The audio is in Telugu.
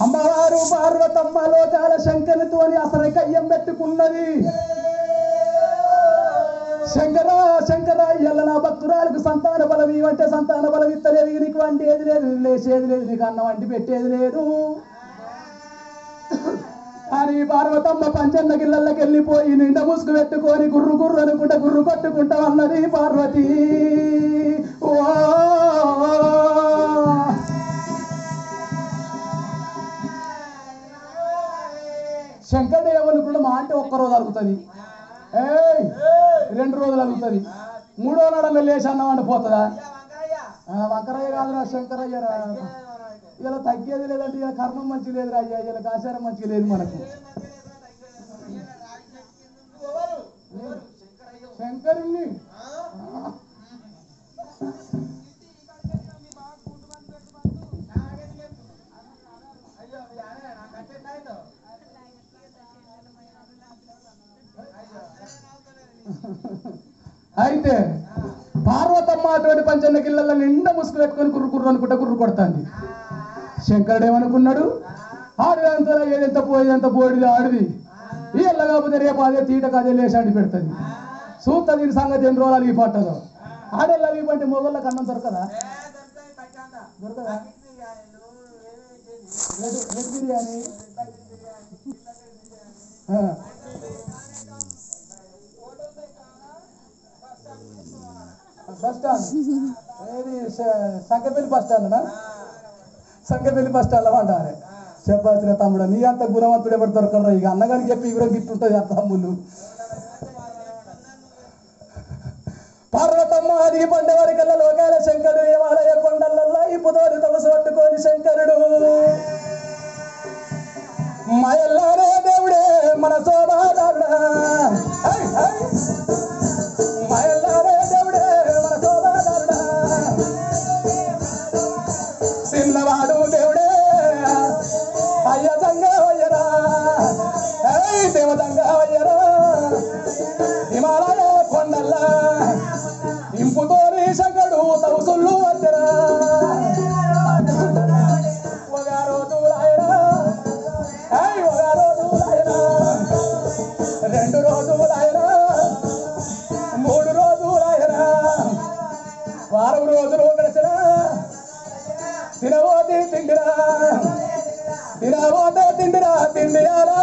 అమ్మవారు పార్వతమ్మ లోకాల శంకరుతోని అసలు కయ్యం పెట్టుకున్నది. శంకర శంకర ఎల్ల నా భక్తురాలకు సంతాన బలం ఇవంటే సంతాన బలం ఇస్తలేదు, నీకు వంటి ఏది లేదు, లేచేది లేదు, నీకు అన్నం వంటి పెట్టేది లేదు అని పార్వతమ్మ పంచన్న గిళ్ళకి వెళ్ళిపోయి నిండా ముసుగు పెట్టుకొని గుర్రు గుర్రు అనుకుంటా గుర్రు కొట్టుకుంటా అన్నది పార్వతి. శంకరుడు ఏమనుకుంటే మా అంటే ఒక్కరోజు అరుగుతుంది, 2 రోజులు అరుగుతుంది, 3వ నాడు లేచి అన్నం అంటే పోతుందా? వంకరయ్య కాదురా శంకరయ్యరా. ఇలా తగ్గేది లేదంటే ఇలా కర్మం మంచి లేదురా అయ్యా, ఇలా ఆచారం మంచిగా లేదు మనకు. శంకరుణ్ణి అయితే పార్వతమ్మ అటువంటి పంచన్న గిళ్ళల్లో నిండా ముసుగు పెట్టుకొని గుర్రు గుర్రు అనుకుంటా గుర్రు కొడుతుంది. శంకరుడు ఏమనుకున్నాడు, ఆడదంతా ఏదెంత పోయేదంత బోడిది ఆడిది, ఈ ఎల్ల కాకపోతే రేపు అదే తీటకు అదే లేచాడి పెడుతుంది, చూస్తా దీని సంగతి ఎన్ని రోజులు అలిగి పట్టదు. ఆడెళ్ళు అలిగి పంటే మొగళ్ళకి అన్నం దొరకదా? దొరకదా? రెడ్ బిర్యానీ బస్ స్టాండ్ ఏది సంఖ్యపల్లి బస్ స్టాండ్ అన్నా, సంఖ్యపల్లి బస్ స్టాండ్ అంటారే. చెప్పాల్సిన తమ్ముడు నీ అంత గుణవంతుడు ఎవరు దొరకరు, ఇక అన్నగారికి చెప్పి ఇవరం గిట్టుంటుంది ఆ తమ్ముళ్ళు. పార్వతమ్మ అదిగి పండేవారికల్లా లోకాల శంకరుడు హిమాలయ కొండలల్లా ఇప్పుదోని తమసు పట్టుకొని శంకరుడు మయల్లారే దేవుడే మన శోభాదారుడా, మయల్లారే దేవుడే మన శోభాదారుడా, చిన్నవాడు దేవుడే అయ్య దంగా వయ్యరా, దేవదంగా వయ్యరా, హిమాలయ కొండల్లా ఇంపుతోని శంకరుడు తౌసుళ్ళు వచ్చరా, ఒక రోజు రాయరా, ఒక రోజు రాయరా, 2 రోజులు రాయరా, 3 రోజులు రాయరా, వారం రోజులు గడిచినా తినబోతే తిండిరా, తినబోతే తిండిరా, తిండి అలా